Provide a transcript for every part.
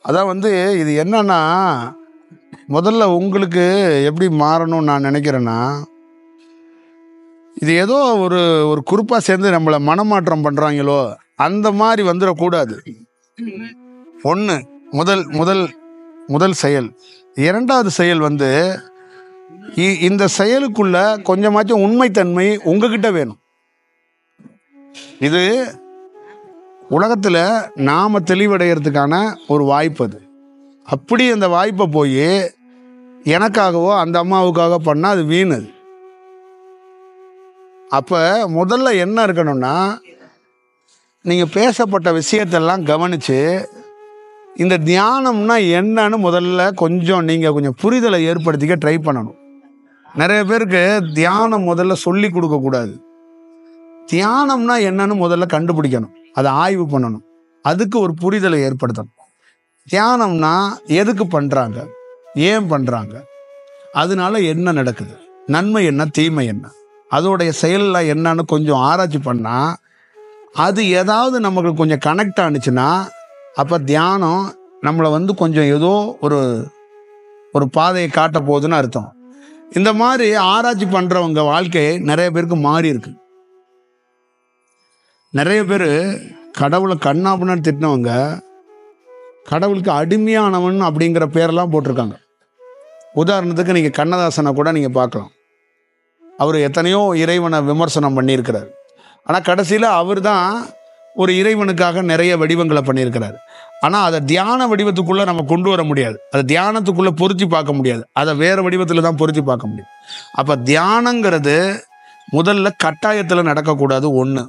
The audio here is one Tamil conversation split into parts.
அதான் இது என்னன்னா, முதல்ல உங்களுக்கு எப்படி மாறணும்னு நான் நினைக்கிறேன்னா, இது ஏதோ ஒரு ஒரு குரூப்பாக சேர்ந்து நம்மளை மனமாற்றம் பண்ணுறாங்களோ அந்த மாதிரி வந்துடக்கூடாது. ஒன்று முதல் முதல் முதல் செயல். இரண்டாவது செயல் இந்த செயலுக்குள்ள கொஞ்சமாச்சும் உண்மைத்தன்மை உங்ககிட்ட வேணும். இது உலகத்தில் நாம் தெளிவடைகிறதுக்கான ஒரு வாய்ப்பு. அது அப்படி அந்த வாய்ப்பை போய் எனக்காகவோ அந்த அம்மாவுக்காக பண்ணால் அது வீண். அப்போ முதல்ல என்ன இருக்கணும்னா, நீங்கள் பேசப்பட்ட விஷயத்தெல்லாம் கவனித்து இந்த தியானம்னா என்னன்னு முதல்ல நீங்கள் கொஞ்சம் புரிதலை ஏற்படுத்திக்க ட்ரை பண்ணணும். நிறைய பேருக்கு தியானம் முதல்ல சொல்லி கொடுக்கக்கூடாது. தியானம்னா என்னன்னு முதல்ல கண்டுபிடிக்கணும், அதை ஆய்வு பண்ணணும், அதுக்கு ஒரு புரிதலை ஏற்படுத்தணும். தியானம்னா எதுக்கு பண்ணுறாங்க, ஏன் பண்ணுறாங்க, அதனால என்ன நடக்குது, நன்மை என்ன தீமை என்ன, அதோடைய செயலில் என்னன்னு கொஞ்சம் ஆராய்ச்சி பண்ணால் அது ஏதாவது நமக்கு கொஞ்சம் கனெக்ட் ஆனிச்சுன்னா அப்போ தியானம் நம்மளை கொஞ்சம் ஏதோ ஒரு பாதையை காட்ட போகுதுன்னு அர்த்தம். இந்த மாதிரி ஆராய்ச்சி பண்ணுறவங்க வாழ்க்கை நிறைய பேருக்கு மாறி இருக்கு. நிறைய பேர் கடவுளை கண்ணாப்புன்னு திட்டினவங்க கடவுளுக்கு அடிமையானவன் அப்படிங்கிற பேரெல்லாம் போட்டிருக்காங்க. உதாரணத்துக்கு நீங்கள் கண்ணதாசனை கூட நீங்கள் பார்க்கலாம். அவர் எத்தனையோ இறைவனை விமர்சனம் பண்ணியிருக்கிறார். ஆனால் கடைசியில் அவர் தான் ஒரு இறைவனுக்காக நிறைய வடிவங்களை பண்ணியிருக்கிறார். ஆனால் அதை தியான வடிவத்துக்குள்ளே நம்ம கொண்டு வர முடியாது, அதை தியானத்துக்குள்ளே பொருத்தி பார்க்க முடியாது, அதை வேறு வடிவத்தில் தான் பொருத்தி பார்க்க முடியும். அப்போ தியானங்கிறது முதல்ல கட்டாயத்தில் நடக்கக்கூடாது. ஒன்று,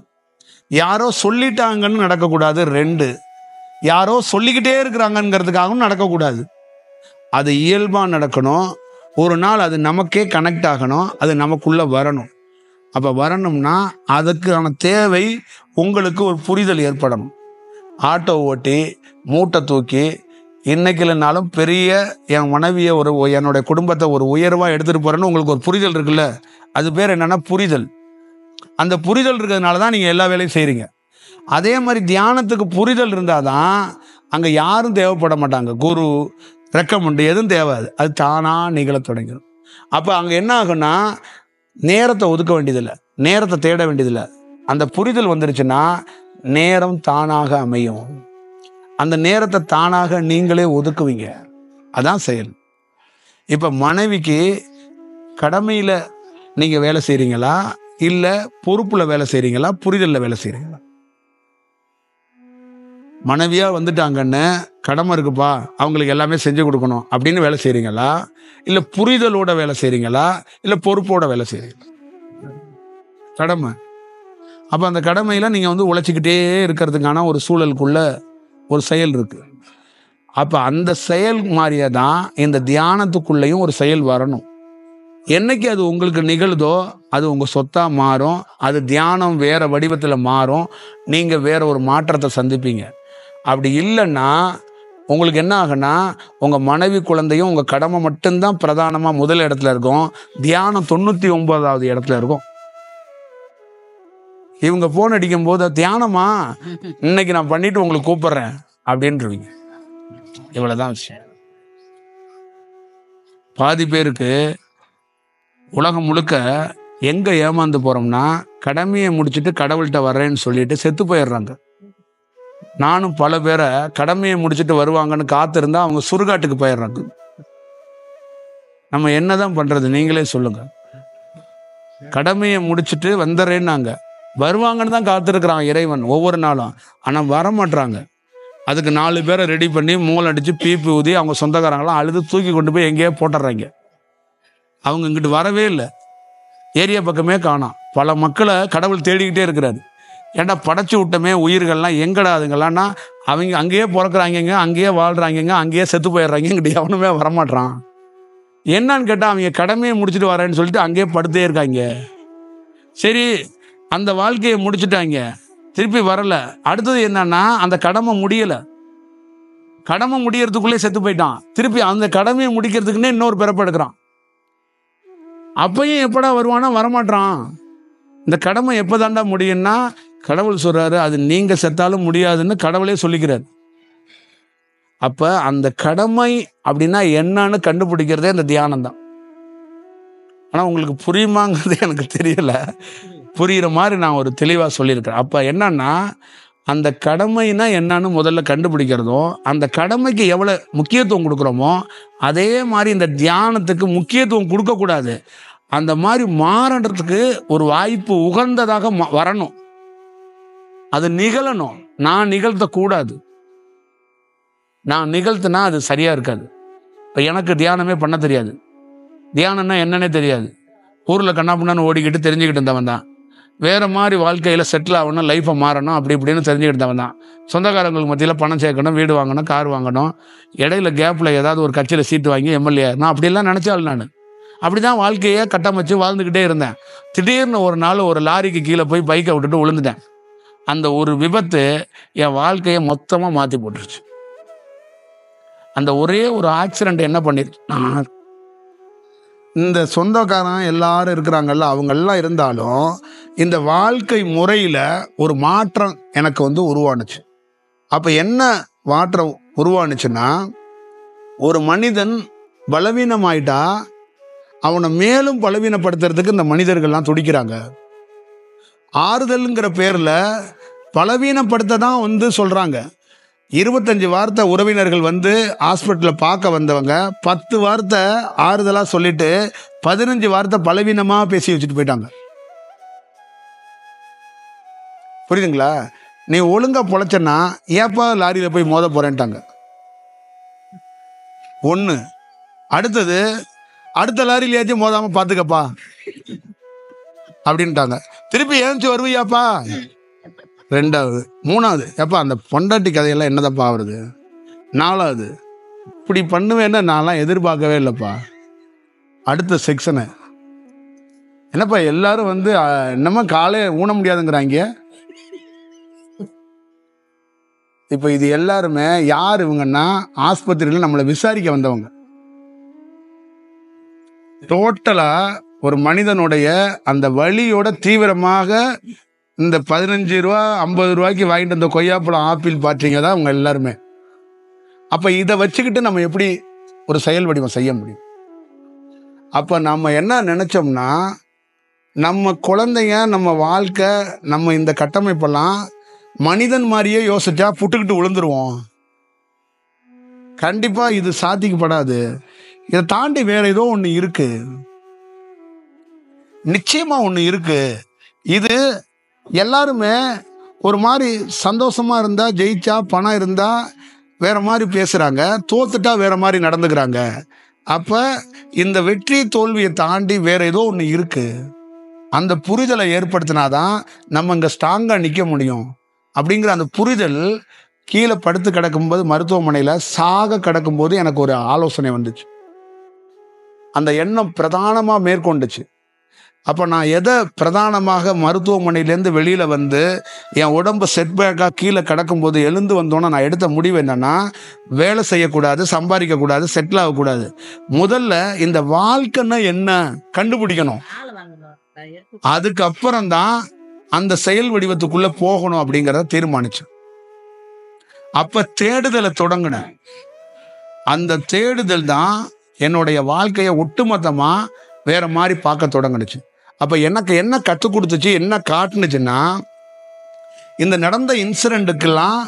யாரோ சொல்லிட்டாங்கன்னு நடக்கக்கூடாது. ரெண்டு, யாரோ சொல்லிக்கிட்டே இருக்கிறாங்கங்கிறதுக்காகவும் நடக்கக்கூடாது. அது இயல்பாக நடக்கணும். ஒரு நாள் அது நமக்கே கனெக்ட் ஆகணும், அது நமக்குள்ளே வரணும். அப்போ வரணும்னா அதுக்கான தேவை உங்களுக்கு ஒரு புரிதல் ஏற்படணும். ஆட்டோ ஓட்டி மூட்டை தூக்கி இன்னைக்கு இல்லைனாலும் பெரிய என் மனைவியை என்னுடைய குடும்பத்தை ஒரு உயர்வாக எடுத்துகிட்டு போகிறேன்னு உங்களுக்கு ஒரு புரிதல் இருக்குல்ல, அது பேர் என்னென்னா புரிதல். அந்த புரிதல் இருக்கிறதுனால தான் நீங்கள் எல்லா வேலையும் செய்கிறீங்க. அதே மாதிரி தியானத்துக்கு புரிதல் இருந்தால் தான் அங்கே யாரும் தேவைப்பட மாட்டாங்க, குரு ரெக்கமெண்டு எதுவும் தேவாது, அது தானாக நிகழ தொடங்கிடும். அப்போ அங்கே என்ன ஆகுன்னா நேரத்தை ஒதுக்க வேண்டியதில்லை, நேரத்தை தேட வேண்டியதில்லை. அந்த புரிதல் வந்துருச்சுன்னா நேரம் தானாக அமையும். அந்த நேரத்தை தானாக நீங்களே ஒதுக்குவீங்க. அதான் செயல். இப்போ மனைவிக்கு கடமையில் நீங்கள் வேலை செய்கிறீங்களா, இல்லை பொறுப்பில் வேலை செய்கிறீங்களா, புரிதலில் வேலை செய்கிறீங்களா? மனைவியாக வந்துட்டாங்கன்னு கடமை இருக்குப்பா, அவங்களுக்கு எல்லாமே செஞ்சு கொடுக்கணும் அப்படின்னு வேலை செய்கிறீங்களா, இல்லை புரிதலோட வேலை செய்கிறீங்களா, இல்லை பொறுப்போட வேலை செய்கிறீங்களா? கடமை. அப்போ அந்த கடமையில் நீங்கள் உழைச்சிக்கிட்டே இருக்கிறதுக்கான ஒரு சூழலுக்குள்ள ஒரு செயல் இருக்குது. அப்போ அந்த செயல் மாதிரியே தான் இந்த தியானத்துக்குள்ளேயும் ஒரு செயல் வரணும். என்னைக்கு அது உங்களுக்கு நிகழுதோ அது உங்கள் சொத்தாக மாறும். அது தியானம் வேறு வடிவத்தில் மாறும். நீங்கள் வேற ஒரு மாற்றத்தை சந்திப்பீங்க. அப்படி இல்லைன்னா உங்களுக்கு என்ன ஆகுன்னா உங்கள் மனைவி குழந்தையும் உங்கள் கடமை மட்டும்தான் பிரதானமாக முதல் இடத்துல இருக்கும், தியானம் 99வது இடத்துல இருக்கும். இவங்க ஃபோன் அடிக்கும் போது தியானமா இன்னைக்கு நான் பண்ணிட்டு உங்களுக்கு கூப்பிடுறேன் அப்படின்றீங்க. இவ்வளவுதான் விஷயம். பாதி பேருக்கு உலகம் முழுக்க எங்க ஏமாந்து போறோம்னா கடமையை முடிச்சுட்டு கடவுள்கிட்ட வர்றேன்னு சொல்லிட்டு செத்து போயிடுறாங்க. நானும் பல பேரை கடமையை முடிச்சுட்டு வருவாங்கன்னு காத்திருந்தா அவங்க சுடுகாட்டுக்கு போயிடுறாங்க. நம்ம என்னதான் பண்றது நீங்களே சொல்லுங்க. கடமையை முடிச்சுட்டு வந்துடுறேன்னாங்க, வருவாங்கன்னு தான் காத்திருக்கிறான் இறைவன் ஒவ்வொரு நாளும். ஆனால் வரமாட்டாங்க. அதுக்கு 4 பேரை ரெடி பண்ணி மூளை அடித்து பீப்பி ஊதி அவங்க சொந்தக்காரங்களாம் அழுது தூக்கி கொண்டு போய் எங்கேயோ போட்டுடுறாங்க. அவங்க இங்கிட்டு வரவே இல்லை, ஏரியா பக்கமே காணோம். பல மக்களை கடவுள் தேடிக்கிட்டே இருக்கிறாரு. ஏன்டா படைச்சி விட்டமே உயிர்கள்லாம் எங்கடா அதுங்களான்னா அவங்க அங்கேயே பிறக்கிறாங்க, அங்கேயே வாழ்கிறாங்க, அங்கேயே செத்து போயிடுறாங்க, இங்கிட்ட எவனுமே வரமாட்டான். என்னன்னு கேட்டால் அவங்க கடமையை முடிச்சுட்டு வரேன்னு சொல்லிட்டு அங்கேயே படுத்தே இருக்காங்க. சரி, அந்த வாழ்க்கையை முடிச்சுட்டாங்க, திருப்பி வரல. அடுத்தது என்னன்னா அந்த கடமை முடியலை, கடமை முடியறதுக்குள்ளே செத்து போயிட்டான். திருப்பி அந்த கடமையை முடிக்கிறதுக்குன்னே இன்னொரு பிறப்பு எடுக்கிறான். அப்பையும் எப்படா வருவானா, வரமாட்டான். இந்த கடமை எப்போதாண்டா முடியும்னா கடவுள் சொல்றாரு அது நீங்க செத்தாலும் முடியாதுன்னு கடவுளே சொல்லிக்கிறார். அப்ப அந்த கடமை அப்படின்னா என்னன்னு கண்டுபிடிக்கிறதே இந்த தியானம் தான். ஆனா உங்களுக்கு புரியுமாங்கிறது எனக்கு தெரியல. புரியுற மாதிரி நான் ஒரு தெளிவா சொல்லியிருக்கிறேன். அப்ப என்னன்னா, அந்த கடமைனா என்னன்னு முதல்ல கண்டுபிடிக்கிறதும், அந்த கடமைக்கு எவ்வளவு முக்கியத்துவம் கொடுக்குறோமோ அதே மாதிரி இந்த தியானத்துக்கு முக்கியத்துவம் கொடுக்கக்கூடாது. அந்த மாதிரி மாறதுக்கு ஒரு வாய்ப்பு உகந்ததாக வரணும். அது நிகழணும். நான் நிகழ்த்தக்கூடாது. நான் நிகழ்த்தினா அது சரியா இருக்காது. இப்போ எனக்கு தியானமே பண்ண தெரியாது. தியானம்னா என்னன்னே தெரியாது. ஊரில் கண்ணாப்புண்ணான்னு ஓடிக்கிட்டு தெரிஞ்சுக்கிட்டு இருந்தவன் தான். வேறு மாதிரி வாழ்க்கையில் செட்டில் ஆகணும், லைஃப்பை மாறணும், அப்படி இப்படின்னு தெரிஞ்சுக்கிட்டு இருந்தவன் தான். சொந்தக்காரங்களுக்கு மத்தியில் பணம் சேர்க்கணும், வீடு வாங்கணும், கார் வாங்கணும், இடையில கேப்பில் ஏதாவது ஒரு கட்சியில் சீட்டு வாங்கி எம்எல்ஏ நான் அப்படிலாம் நினச்சாள். நான் அப்படி தான் வாழ்க்கையை கட்டமைச்சு வாழ்ந்துக்கிட்டே இருந்தேன். திடீர்னு ஒரு நாள் ஒரு லாரிக்கு கீழே போய் பைக்கை விட்டுட்டு விழுந்துட்டேன். அந்த ஒரு விபத்து என் வாழ்க்கையை மொத்தமாக மாற்றி போட்டுருச்சு. அந்த ஒரே ஒரு ஆக்சிடென்ட் என்ன பண்ணிருச்சு, இந்த சொந்தக்காரன் எல்லாரும் இருக்கிறாங்கல்ல, அவங்கெல்லாம் இருந்தாலும் இந்த வாழ்க்கை முறையில் ஒரு மாற்றம் எனக்கு உருவானுச்சு. அப்போ என்ன மாற்றம் உருவானுச்சுன்னா, ஒரு மனிதன் பலவீனமாயிட்டா அவனை மேலும் பலவீனப்படுத்துறதுக்கு இந்த மனிதர்கள்லாம் துடிக்கிறாங்க. ஆறுதல்ங்கிற பேரில் பலவீனப்படுத்த தான் சொல்கிறாங்க. 25 வார்த்தை உறவினர்கள் ஹாஸ்பிட்டலில் பார்க்க வந்தவங்க 10 வார்த்தை ஆறுதலாக சொல்லிட்டு 15 வார்த்தை பலவீனமாக பேசி வச்சுட்டு போயிட்டாங்க. புரியுதுங்களா? நீ ஒழுங்கா பொழைச்சன்னா ஏப்பா லாரியில் போய் மோத போறேன்ட்டாங்க. ஒன்று. அடுத்தது, அடுத்த லாரியிலேயாச்சும் மோதாமல் பார்த்துக்கப்பா அப்படின்ட்டாங்க. திருப்பி ஏஞ்சி வருவியாப்பா. ரெண்டாவது. மூணாவது, எப்பா அந்த பொண்டாட்டி கதையெல்லாம் என்னதப்பா ஆகுறது. நாலாவது, இப்படி பண்ணுவேன்னு நான்லாம் எதிர்பார்க்கவே இல்லைப்பா. அடுத்த செக்ஷனு, என்னப்பா எல்லாரும் என்னமோ காலே ஊன முடியாதுங்கிறாங்க. இப்போ இது எல்லாருமே யார் இவங்கன்னா, ஆஸ்பத்திரியில் நம்மளை விசாரிக்க வந்தவங்க. டோட்டலா ஒரு மனிதனுடைய அந்த வலியோட தீவிரமாக இந்த 15 ரூபா 50 ரூபாய்க்கு வாங்கிட்டு வந்த கொய்யாப்பழம் ஆப்பிள் பார்த்தீங்க தான் அவங்க எல்லாருமே. அப்போ இதை வச்சுக்கிட்டு நம்ம எப்படி ஒரு செயல் வடிவம் செய்ய முடியும்? அப்போ நம்ம என்ன நினைச்சோம்னா, நம்ம குழந்தைங்க, நம்ம வாழ்க்கை, நம்ம இந்த கட்டமைப்பெல்லாம் மனிதன் மாதிரியே யோசிச்சா புட்டுக்கிட்டு விழுந்துருவோம். கண்டிப்பா இது சாத்திக்கப்படாது. இதை தாண்டி வேற ஏதோ ஒன்று இருக்கு. நிச்சயமா ஒன்று இருக்கு. இது எல்லாருமே ஒரு மாதிரி சந்தோஷமா இருந்தா, ஜெயிச்சா, பணம் இருந்தா வேற மாதிரி பேசுறாங்க, தோத்துட்டா வேற மாதிரி நடந்துக்கிறாங்க. அப்ப இந்த வெற்றி தோல்வியை தாண்டி வேற ஏதோ ஒன்று இருக்கு. அந்த புரிதலை ஏற்படுத்தினாதான் நம்ம இங்க ஸ்ட்ராங்கா நிற்க முடியும். அப்படிங்கிற அந்த புரிதல் கீழே படுத்து கிடக்கும்போது, மருத்துவமனையில் சாக கிடக்கும்போது எனக்கு ஒரு ஆலோசனை வந்துச்சு. அந்த எண்ணம் பிரதானமாக மேற்கொண்டுச்சு. அப்போ நான் எதை பிரதானமாக மருத்துவமனையிலேருந்து வெளியில் என் உடம்பு செட்பேக்காக கீழே கிடக்கும்போது எழுந்து வந்தோன்னா நான் எடுத்த முடிவு என்னன்னா, வேலை செய்யக்கூடாது, சம்பாதிக்கக்கூடாது, செட்டில் ஆகக்கூடாது. முதல்ல இந்த வாழ்க்கைன்னா என்ன கண்டுபிடிக்கணும். அதுக்கப்புறம்தான் அந்த செயல் வடிவத்துக்குள்ள போகணும் அப்படிங்கிறத தீர்மானிச்சு. அப்ப தேடுதலை தொடங்கினேன். அந்த தேடுதல் தான் என்னுடைய வாழ்க்கையை ஒட்டுமொத்தமா வேற மாதிரி பார்க்க தொடங்குனுச்சு. அப்ப எனக்கு என்ன கற்றுக் கொடுத்துச்சு, என்ன காட்டுனுச்சுன்னா, இந்த நடந்த இன்சிடென்ட்டுக்கெல்லாம்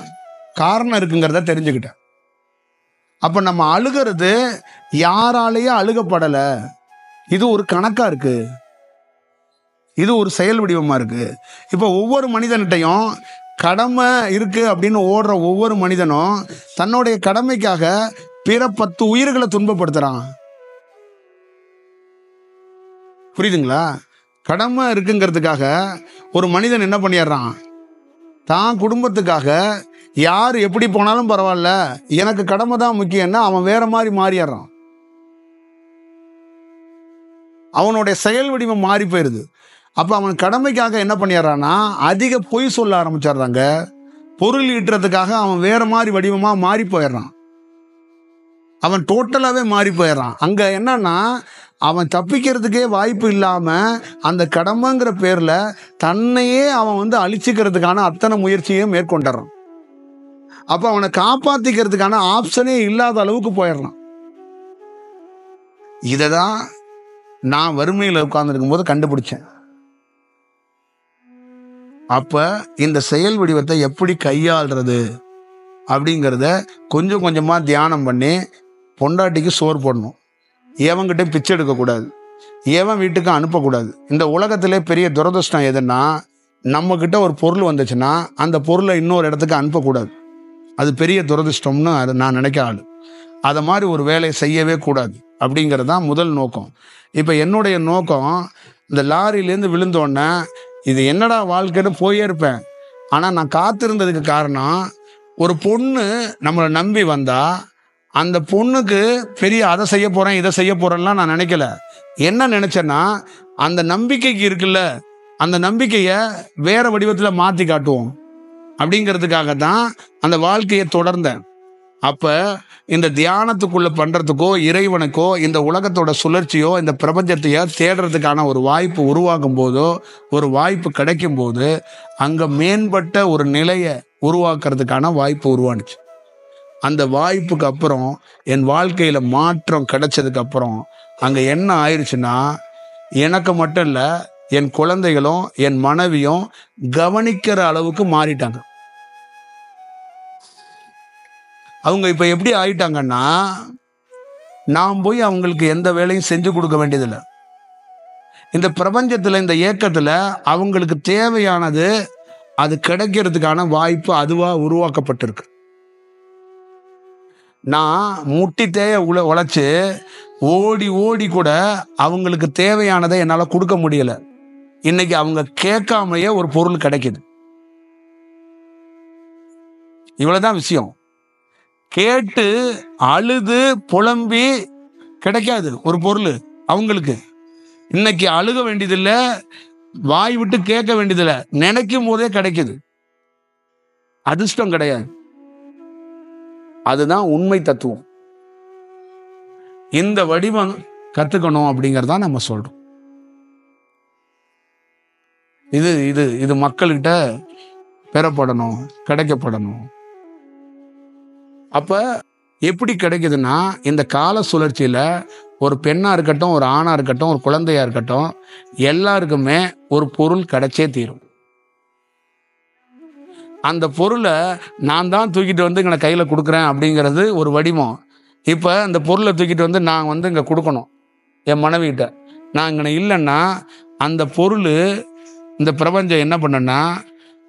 காரணம் இருக்குங்கிறத தெரிஞ்சுக்கிட்டேன். அப்ப நம்ம அழுகிறது யாராலேயே அழுகப்படலை. இது ஒரு கணக்கா இருக்கு. இது ஒரு செயல் வடிவமா இருக்கு. இப்போ ஒவ்வொரு மனிதன்கிட்டையும் கடமை இருக்கு அப்படின்னு ஓடுற ஒவ்வொரு மனிதனும் தன்னுடைய கடமைக்காக பிற 10 உயிர்களை துன்பப்படுத்துறான். புரியுதுங்களா? கடமை இருக்குங்கிறதுக்காக ஒரு மனிதன் என்ன பண்ணிடுறான், தான் குடும்பத்துக்காக யார் எப்படி போனாலும் பரவாயில்ல, எனக்கு கடமை தான் முக்கியம்னா அவன் வேற மாதிரி மாறிடுறான். அவனுடைய செயல் வடிவம் மாறி போயிடுது. அப்போ அவன் கடமைக்காக என்ன பண்ணிடுறான்னா அதிக பொய் சொல்ல ஆரம்பிச்சிடுறாங்க. பொருள் ஈட்டுறதுக்காக அவன் வேற மாதிரி வடிவமாக மாறி போயிடுறான். அவன் டோட்டலாகவே மாறி போயிடுறான். அங்கே என்னன்னா, அவன் தப்பிக்கிறதுக்கே வாய்ப்பு இல்லாமல் அந்த கடமைங்கிற பேரில் தன்னையே அவன் அழிச்சிக்கிறதுக்கான அத்தனை முயற்சியும் மேற்கொண்டுறான். அப்ப அவனை காப்பாத்திக்கிறதுக்கான ஆப்ஷனே இல்லாத அளவுக்கு போயிடலாம். இததான் நான் வறுமையில் உட்கார்ந்துருக்கும் போது கண்டுபிடிச்சேன். அப்ப இந்த செயல் வடிவத்தை எப்படி கையாளுறது அப்படிங்கிறத கொஞ்சம் கொஞ்சமா தியானம் பண்ணி, பொண்டாட்டிக்கு சோறு போடணும், எவன்கிட்ட பிச்சை எடுக்கக்கூடாது, எவன் வீட்டுக்கு அனுப்பக்கூடாது. இந்த உலகத்திலே பெரிய துரதிர்ஷ்டம் எதுன்னா, நம்ம கிட்ட ஒரு பொருள் வந்துச்சுன்னா அந்த பொருளை இன்னொரு இடத்துக்கு அனுப்பக்கூடாது. அது பெரிய துரதிர்ஷ்டம்னு அது நான் நினைக்க ஆளு. அதை மாதிரி ஒரு வேலையை செய்யவே கூடாது அப்படிங்கிறது தான் முதல் நோக்கம். இப்போ என்னுடைய நோக்கம், இந்த லாரியிலேருந்து விழுந்தோடனே இது என்னடா வாழ்க்கைன்னு போயே இருப்பேன். ஆனால் நான் காத்திருந்ததுக்கு காரணம், ஒரு பொண்ணு நம்மளை நம்பி வந்தா அந்த பொண்ணுக்கு பெரிய அதை செய்ய போகிறேன் இதை செய்ய போகிறேன்லாம் நான் நினைக்கல. என்ன நினச்சேன்னா, அந்த நம்பிக்கைக்கு இருக்குல்ல, அந்த நம்பிக்கையை வேற வடிவத்தில் மாற்றி காட்டுவோம் அப்படிங்கிறதுக்காக தான் அந்த வாழ்க்கையை தொடர்ந்தேன். அப்ப இந்த தியானத்துக்குள்ள பண்றதுக்கோ, இறைவனுக்கோ, இந்த உலகத்தோட சுழற்சியோ, இந்த பிரபஞ்சத்தையோ தேடுறதுக்கான ஒரு வாய்ப்பு உருவாகும் போதோ, ஒரு வாய்ப்பு கிடைக்கும் போது, அங்க மேம்பட்ட ஒரு நிலையை உருவாக்குறதுக்கான வாய்ப்பு உருவானுச்சு. அந்த வாய்ப்புக்கு அப்புறம் என் வாழ்க்கையில மாற்றம் கிடைச்சதுக்கு அப்புறம் அங்க என்ன ஆயிடுச்சுன்னா, எனக்கு மட்டும் இல்ல, என் குழந்தைகளும் என் மனைவியும் கவனிக்கிற அளவுக்கு மாறிட்டாங்க. அவங்க இப்ப எப்படி ஆயிட்டாங்கன்னா, நான் போய் அவங்களுக்கு எந்த வேலையும் செஞ்சு கொடுக்க வேண்டியதில்லை. இந்த பிரபஞ்சத்துல, இந்த இயக்கத்துல அவங்களுக்கு தேவையானது அது கிடைக்கிறதுக்கான வாய்ப்பு அதுவா உருவாக்கப்பட்டிருக்கு. நான் முட்டி தேய உழைச்சு ஓடி ஓடி கூட அவங்களுக்கு தேவையானதை என்னால கொடுக்க முடியல. இன்னைக்கு அவங்க கேட்காமையே ஒரு பொருள் கிடைக்குது. இவ்வளவுதான் விஷயம். கேட்டு அழுது புலம்பி கிடைக்காது ஒரு பொருள் அவங்களுக்கு. இன்னைக்கு அழுக வேண்டியதில்லை, வாய் விட்டு கேட்க வேண்டியதில்லை, நினைக்கும் போதே கிடைக்குது. அதிர்ஷ்டம் கிடையாது. அதுதான் உண்மை தத்துவம். இந்த வடிவம் கத்துக்கணும் அப்படிங்கறதா நம்ம சொல்றோம். இது இது இது மக்கள்கிட்ட பெறப்படணும், கிடைக்கப்படணும். அப்ப எப்படி கிடைக்குதுன்னா, இந்த கால சுழற்சியில ஒரு பெண்ணா இருக்கட்டும், ஒரு ஆணா இருக்கட்டும், ஒரு குழந்தையா இருக்கட்டும், எல்லாருக்குமே ஒரு பொருள் கிடைச்சே தீரும். அந்த பொருளை நான் தான் தூக்கிட்டு வந்து இங்கே கையில் கொடுக்குறேன் அப்படிங்கிறது ஒரு வடிவம். இப்போ அந்த பொருளை தூக்கிட்டு வந்து நான் வந்து இங்கே கொடுக்கணும் என் மனைவிகிட்ட. நான் இங்கே இல்லைன்னா அந்த பொருள், இந்த பிரபஞ்சம் என்ன பண்ணுன்னா,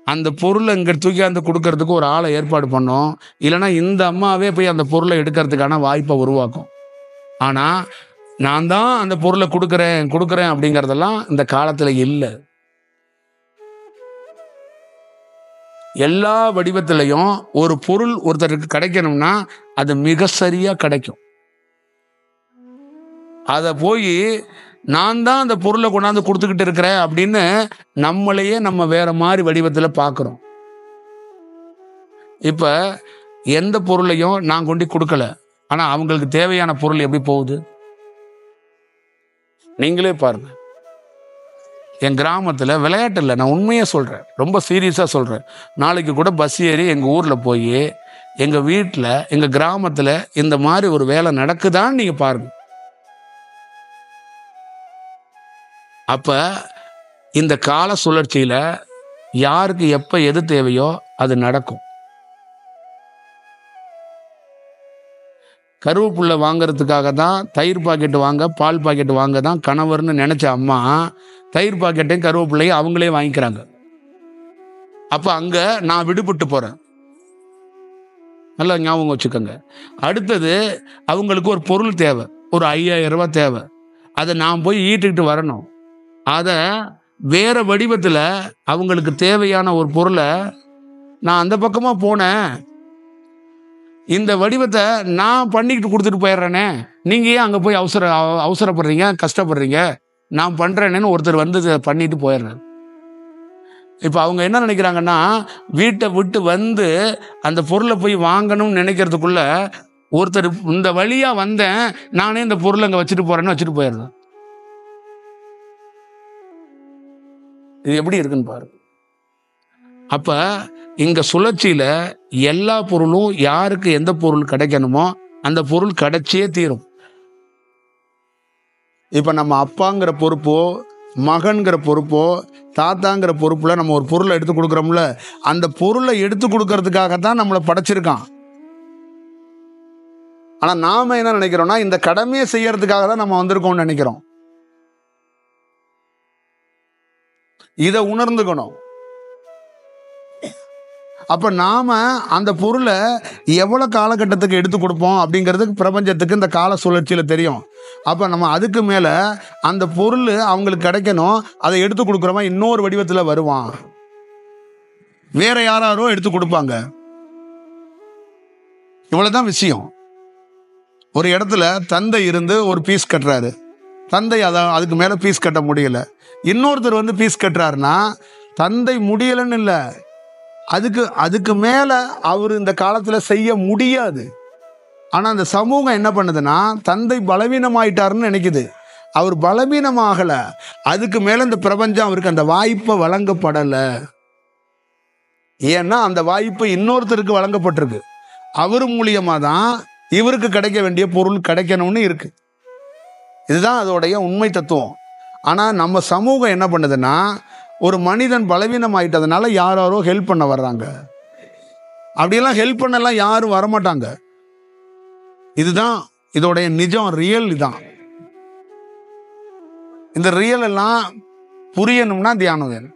அந்த பொருளை இங்கே தூக்கியாந்து கொடுக்கறதுக்கு ஒரு ஆளை ஏற்பாடு பண்ணும். இல்லைன்னா இந்த அம்மாவே போய் அந்த பொருளை எடுக்கிறதுக்கான வாய்ப்பை உருவாக்கும். ஆனால் நான் தான் அந்த பொருளை கொடுக்குறேன் அப்படிங்கிறதெல்லாம் இந்த காலத்தில் இல்லை. எல்லா வடிவத்திலையும் ஒரு பொருள் ஒருத்தருக்கு கிடைக்கணும்னா அது மிக சரியா கிடைக்கும். அதை போய் நான் தான் அந்த பொருளை கொண்டாந்து கொடுத்துக்கிட்டு இருக்கிறேன் அப்படின்னு நம்மளையே நம்ம வேற மாதிரி வடிவத்தில் பார்க்குறோம். இப்ப எந்த பொருளையும் நான் கொண்டு கொடுக்கல, ஆனா அவங்களுக்கு தேவையான பொருள் எப்படி போகுது நீங்களே பாருங்க. என் கிராமத்தில் விளையாட்டு இல்லை, நான் உண்மையாக சொல்கிறேன், ரொம்ப சீரியஸாக சொல்கிறேன். நாளைக்கு கூட பஸ் ஏறி எங்கள் ஊரில் போய் எங்கள் வீட்டில் எங்கள் கிராமத்தில் இந்த மாதிரி ஒரு வேலை நடக்குதான்னு நீங்கள் பாருங்க. அப்போ இந்த கால சுழற்சியில் யாருக்கு எப்போ எது தேவையோ அது நடக்கும். கருவேப்பிள்ளை வாங்கிறதுக்காக தான் தயிர் பாக்கெட்டு வாங்க, பால் பாக்கெட்டு வாங்க தான் கணவர்னு நினச்ச அம்மா தயிர் பாக்கெட்டையும் கருவேப்பிள்ளையும் அவங்களே வாங்கிக்கிறாங்க. அப்போ அங்கே நான் விடுபட்டு போகிறேன். நல்லா ஞாபகம் வச்சுக்கோங்க. அடுத்தது அவங்களுக்கு ஒரு பொருள் தேவை, ஒரு 5000 ரூபாய் தேவை. அதை நான் போய் ஈட்டுக்கிட்டு வரணும். அதை வேற வடிவத்தில் அவங்களுக்கு தேவையான ஒரு பொருளை நான் அந்த பக்கமாக போனேன். இந்த வடிவத்தை நான் பண்ணிக்கிட்டு கொடுத்துட்டு போயிடுறேனே, நீங்கள் ஏன் அங்கே போய் அவசரப்படுறீங்க, கஷ்டப்படுறீங்க? நான் பண்ணுறேன்னு ஒருத்தர் வந்து பண்ணிட்டு போயிடுறாரு. இப்போ அவங்க என்ன நினைக்கிறாங்கன்னா, வீட்டை விட்டு வந்து அந்த பொருளை போய் வாங்கணும்னு நினைக்கிறதுக்குள்ள ஒருத்தர் இந்த வழியாக வந்தேன், நானே இந்த பொருளை அங்கே வச்சுட்டு போகிறேன்னு வச்சுட்டு போயிடுறேன். இது எப்படி இருக்குன்னு பாரு. அப்போ இங்க சுழற்சியில எல்லா பொருளும் யாருக்கு எந்த பொருள் கிடைக்கணுமோ அந்த பொருள் கிடைச்சே தீரும். இப்ப நம்ம அப்பாங்கிற பொறுப்போ, மகன்கிற பொறுப்போ, தாத்தாங்கிற பொறுப்புல நம்ம ஒரு பொருளை எடுத்து கொடுக்குறோம்ல, அந்த பொருளை எடுத்து கொடுக்கறதுக்காகத்தான் நம்மளை படைச்சிருக்கான். ஆனா நாம என்ன நினைக்கிறோம்னா, இந்த கடமையை செய்யறதுக்காக தான் நம்ம வந்திருக்கோம்னு நினைக்கிறோம். இதை உணர்ந்துக்கணும். அப்ப நாம அந்த பொருளை எவ்வளவு காலகட்டத்துக்கு எடுத்து கொடுப்போம் அப்படிங்கிறதுக்கு பிரபஞ்சத்துக்கு இந்த கால சுழற்சியில தெரியும். அப்ப நம்ம அதுக்கு மேல அந்த பொருள் அவங்களுக்கு கிடைக்கணும், அதை எடுத்து கொடுக்குறவன் இன்னொரு வடிவத்துல வருவான், வேற யாரோ எடுத்து கொடுப்பாங்க. இவ்வளவுதான் விஷயம். ஒரு இடத்துல தந்தை இருந்து ஒரு பீஸ் கட்டுறாரு, தந்தை அதுக்கு மேல பீஸ் கட்ட முடியல. இன்னொருத்தர் வந்து பீஸ் கட்டுறாருன்னா தந்தை முடியலன்னு இல்லை, அதுக்கு மேல அவர் இந்த காலத்துல செய்ய முடியாது. ஆனா அந்த சமூகம் என்ன பண்ணுதுன்னா, தந்தை பலவீனமாயிட்டாருன்னு நினைக்குது. அவர் பலவீனமாகல, அதுக்கு மேல இந்த பிரபஞ்சம் அவருக்கு அந்த வாய்ப்பை வழங்கப்படல. ஏன்னா அந்த வாய்ப்பு இன்னொருத்தருக்கு வழங்கப்பட்டிருக்கு. அவர் மூலியமா தான் இவருக்கு கிடைக்க வேண்டிய பொருள் கிடைக்கணும்னு இருக்கு. இதுதான் அதோடைய உண்மை தத்துவம். ஆனா நம்ம சமூகம் என்ன பண்ணுதுன்னா, ஒரு மனிதன் பலவீனம் ஆயிட்டதுனால யாரோ ஹெல்ப் பண்ண வர்றாங்க. அப்படியெல்லாம் ஹெல்ப் பண்ணலாம் யாரும் வரமாட்டாங்க. இதுதான் இதோடைய நிஜம், ரியல். இதான் இந்த ரியல் எல்லாம் புரியணும்னா தியானம் வேணும்.